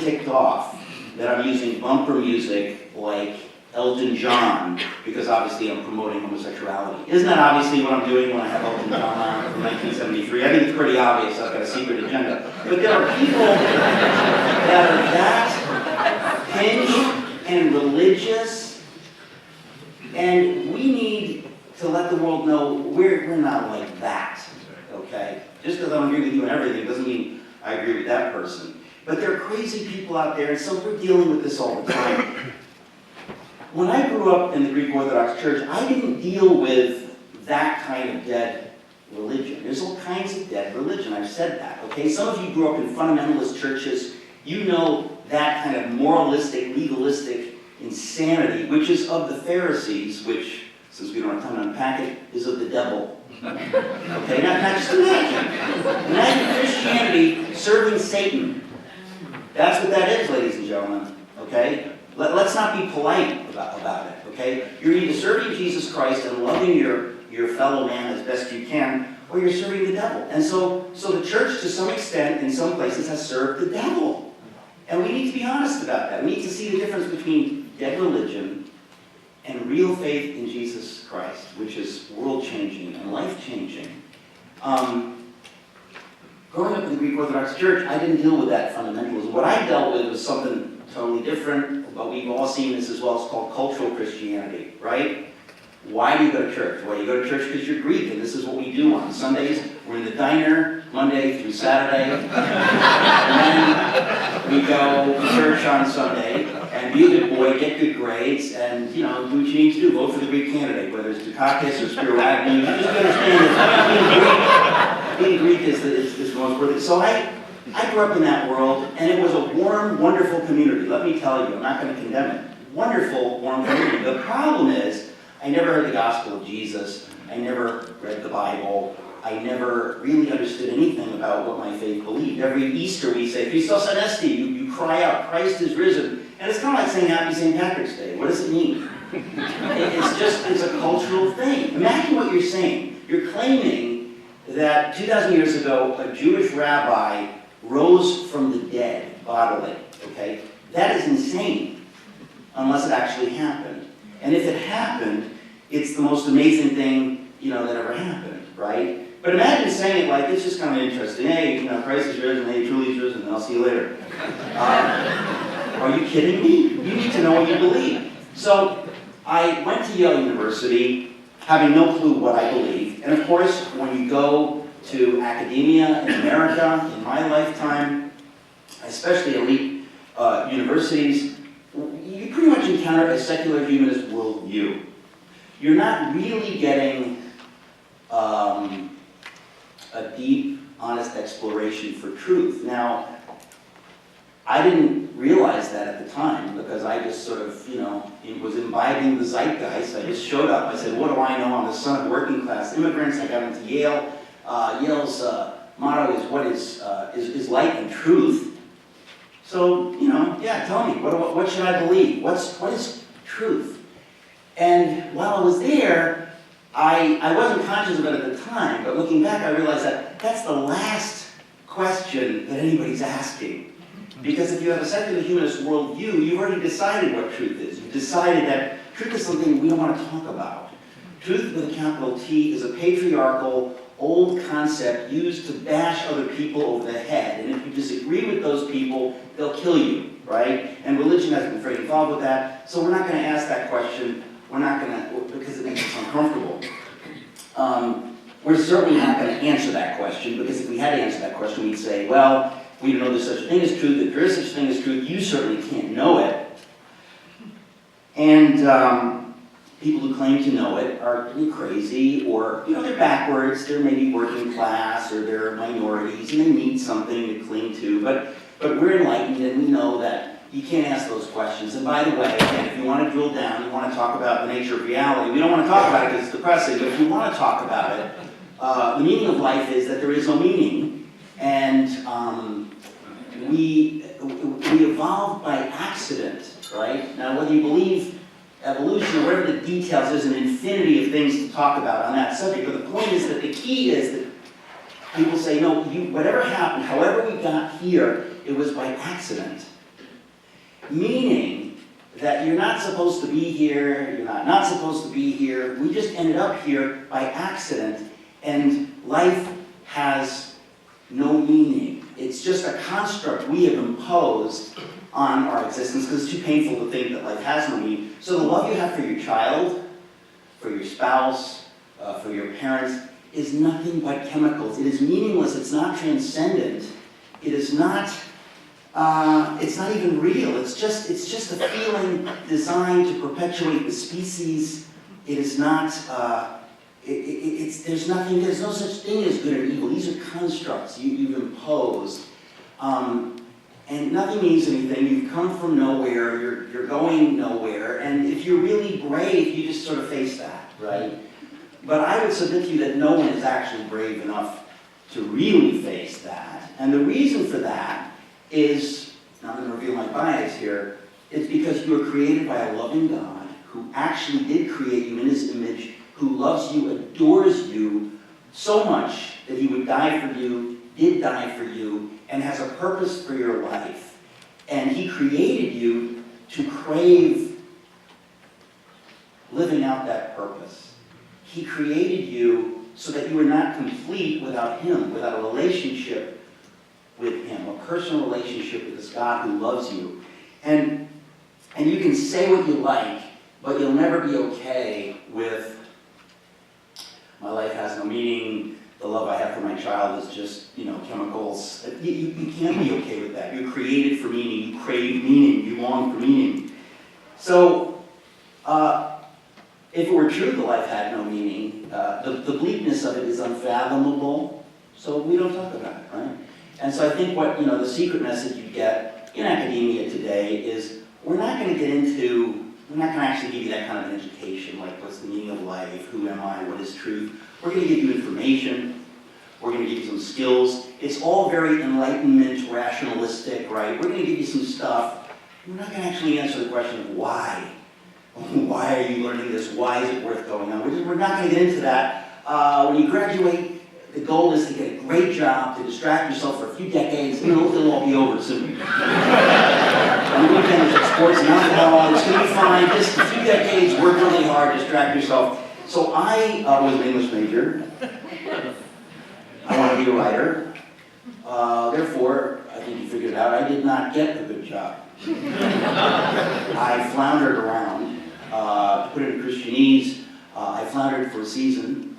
ticked off that I'm using bumper music like Elton John, because obviously I'm promoting homosexuality. Isn't that obviously what I'm doing when I have Elton John on from 1973? I think it's pretty obvious I've got a secret agenda. But there are people that are that hinged and religious, and we need to let the world know we're not like that, okay? Just because I don't agree with you on everything doesn't mean I agree with that person. But there are crazy people out there, and so we're dealing with this all the time. When I grew up in the Greek Orthodox Church, I didn't deal with that kind of dead religion. There's all kinds of dead religion, I've said that, okay? Some of you grew up in fundamentalist churches. You know that kind of moralistic, legalistic insanity, which is of the Pharisees, which, since we don't have time to unpack it, is of the devil. Okay, now just imagine. Imagine Christianity serving Satan. That's what that is, ladies and gentlemen, okay? Let's not be polite about it, okay? You're either serving Jesus Christ and loving your fellow man as best you can, or you're serving the devil. And so the church, to some extent, in some places, has served the devil. And we need to be honest about that. We need to see the difference between dead religion and real faith in Jesus Christ, which is world-changing and life-changing. Growing up in the Greek Orthodox Church, I didn't deal with that fundamentalism. What I dealt with was something totally different, but we've all seen this as well. It's called cultural Christianity, right? Why do you go to church? Well, you go to church because you're Greek, and this is what we do on Sundays. We're in the diner, Monday through Saturday, and then we go to church on Sunday, and be a good boy, get good grades, and, do what you need to do. Vote for the Greek candidate, whether it's Dukakis or Spiro Agnew. You just understand that being Greek is the most worthy. So I grew up in that world, and it was a warm, wonderful community. Let me tell you, I'm not going to condemn it. Wonderful, warm community. The problem is, I never heard the gospel of Jesus. I never read the Bible. I never really understood anything about what my faith believed. Every Easter we say, Christos Anesti, you cry out, Christ is risen. And it's kind of like saying Happy St. Patrick's Day. What does it mean? It's a cultural thing. Imagine what you're saying. You're claiming that 2,000 years ago, a Jewish rabbi rose from the dead bodily, okay? That is insane, unless it actually happened. And if it happened, it's the most amazing thing, that ever happened, right? But imagine saying it like, it's just kind of interesting. Hey, Christ is risen, hey, truly is risen, and I'll see you later. Are you kidding me? You need to know what you believe. So I went to Yale University, having no clue what I believed. And of course, when you go to academia in America, in my lifetime, especially elite universities, you pretty much encounter a secular humanist worldview. You're not really getting a deep, honest exploration for truth. Now, I didn't realize that at the time because I just sort of, was imbibing the zeitgeist. I just showed up. I said, what do I know? I'm the son of working class immigrants. I got into Yale. Yale's motto is what is light and truth. So, tell me, what should I believe? What is truth? And while I was there, I wasn't conscious of it at the time, but looking back, I realized that that's the last question that anybody's asking. Because if you have a secular humanist worldview, you've already decided what truth is. You've decided that truth is something we don't want to talk about. Truth with a capital T is a patriarchal, old concept used to bash other people over the head. And if you disagree with those people, they'll kill you, right? And religion has been very involved with that. So we're not going to ask that question. We're not going to, because it makes us uncomfortable. We're certainly not going to answer that question, because if we had to answer that question, we'd say, well, we don't know there's such a thing as truth. If there is such a thing as truth, you certainly can't know it. And people who claim to know it are crazy, or they're backwards. They're maybe working class, or they're minorities, and they need something to cling to. But we're enlightened, and we know that you can't ask those questions. And by the way, again, if you want to drill down, you want to talk about the nature of reality. We don't want to talk about it because it's depressing, but if you want to talk about it, the meaning of life is that there is no meaning, and we evolved by accident, right? Now, whether you believe evolution or whatever the details, there's an infinity of things to talk about on that subject. But the point is that the key is that people say, no, whatever happened, however we got here, it was by accident. meaning that you're not supposed to be here, you're not supposed to be here. We just ended up here by accident, and life has no meaning. It's just a construct we have imposed on our existence because it's too painful to think that life has no meaning. So the love you have for your child, for your spouse, for your parents, is nothing but chemicals. It is meaningless. It's not transcendent. It is not. It's not even real. It's just a feeling designed to perpetuate the species. It is not. There's nothing. There's no such thing as good or evil. These are constructs you've imposed, and nothing means anything. You've come from nowhere. You're going nowhere. And if you're really brave, you just sort of face that, right? But I would submit to you that no one is actually brave enough to really face that. And the reason for that is, I'm going to reveal my bias here, it's because you were created by a loving God who actually did create you in his image, who loves you, adores you so much that he would die for you, did die for you, and has a purpose for your life. And he created you to crave living out that purpose. He created you so that you were not complete without him, without a relationship with him, a personal relationship with this God who loves you. And you can say what you like, but you'll never be okay with, my life has no meaning, the love I have for my child is just, chemicals. You can't be okay with that. You're created for meaning, you crave meaning, you long for meaning. So, if it were true that life had no meaning, the bleakness of it is unfathomable, so we don't talk about it, right? And so I think what, the secret message you get in academia today is we're not going to actually give you that kind of an education, like what's the meaning of life, who am I, what is truth. We're going to give you information, we're going to give you some skills. It's all very enlightenment, rationalistic, right? We're going to give you some stuff. We're not going to actually answer the question of why. Why are you learning this? Why is it worth going on? We're not going to get into that. When you graduate, the goal is to get a great job, to distract yourself for a few decades, and it'll all be over soon. On the weekend, there's sports and alcohol. It's going to be fine. Just a few decades, work really hard, distract yourself. So I was an English major. I want to be a writer. Therefore, I think you figured it out, I did not get a good job. I floundered around. To put it in Christianese, I floundered for a season.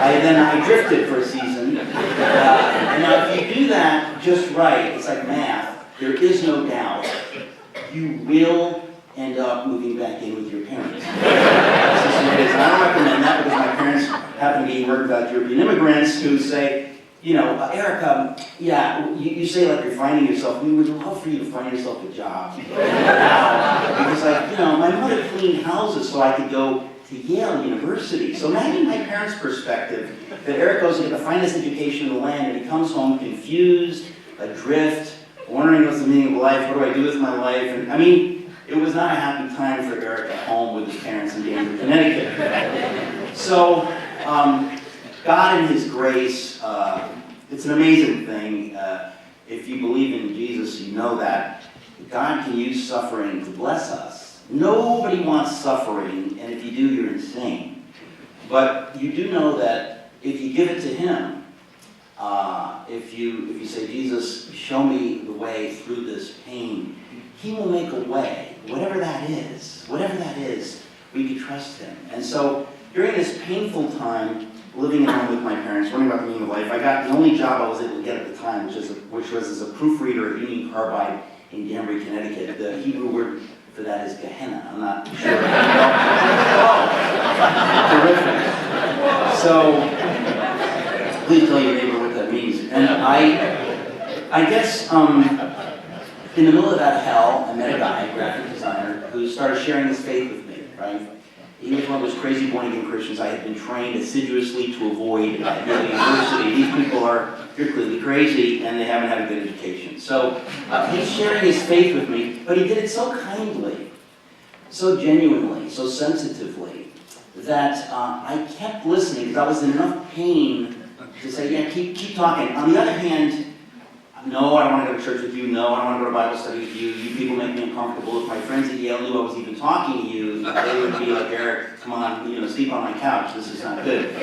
I drifted for a season. Now, if you do that just right, it's like math. There is no doubt you will end up moving back in with your parents. And I don't recommend that because my parents happen to be worried about European immigrants who say, Eric, you say like you're finding yourself. We would love for you to find yourself a job now. Because my mother cleaned houses so I could go to Yale University. So imagine my parents' perspective, that Eric goes to get the finest education in the land and he comes home confused, adrift, wondering what's the meaning of life, what do I do with my life? And it was not a happy time for Eric at home with his parents in Dartmouth, Connecticut. So, God in his grace, it's an amazing thing. If you believe in Jesus, you know that God can use suffering to bless us. Nobody wants suffering, and if you do, you're insane. But you do know that if you give it to him, if you say, Jesus, show me the way through this pain, he will make a way, whatever that is, we can trust him. And so during this painful time, living at home with my parents, learning about the meaning of life, I got the only job I was able to get at the time, which was as a proofreader at Union Carbide in Danbury, Connecticut. The Hebrew word for that is Gehenna. I'm not sure. Terrific. So, please tell your neighbor what that means. And I guess, in the middle of that hell, I met a guy, a graphic designer, who started sharing his faith with me, right? He was one of those crazy born-again Christians I had been trained assiduously to avoid at Yale University. These people they're clearly crazy, and they haven't had a good education. So he's sharing his faith with me, but he did it so kindly, so genuinely, so sensitively, that I kept listening, because I was in enough pain to say, yeah, keep talking. On the other hand, no, I don't want to go to church with you. No, I don't want to go to Bible study with you. You people make me uncomfortable. If my friends at Yale knew I was even talking to you, they would be like, Eric, come on, sleep on my couch. This is not good.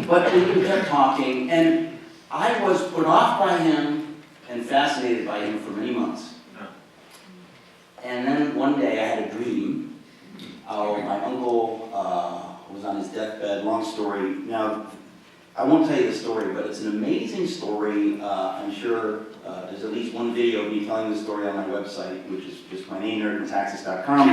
But we kept talking, and I was put off by him and fascinated by him for many months. And then one day I had a dream. My uncle was on his deathbed. Long story. Now, I won't tell you the story, but it's an amazing story. I'm sure there's at least one video of me telling the story on my website, which is just my name, Metaxas.com.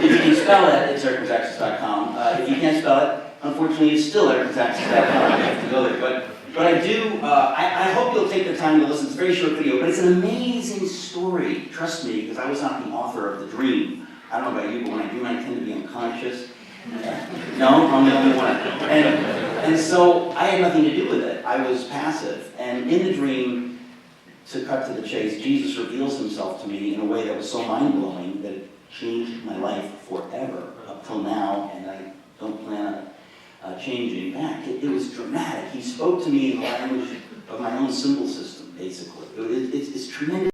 If you can spell it, it's Metaxas.com. If you can't spell it, unfortunately, it's still Metaxas.com. You have to go there. But I do, I hope you'll take the time to listen. It's a very short video, but it's an amazing story. Trust me, because I was not the author of the dream. I don't know about you, but when I dream, I tend to be unconscious. No, I'm the only one. And so I had nothing to do with it. I was passive. And in the dream, to cut to the chase, Jesus reveals himself to me in a way that was so mind-blowing that it changed my life forever up till now, and I don't plan on changing back. It was dramatic. He spoke to me in the language of my own symbol system, basically. It's tremendous.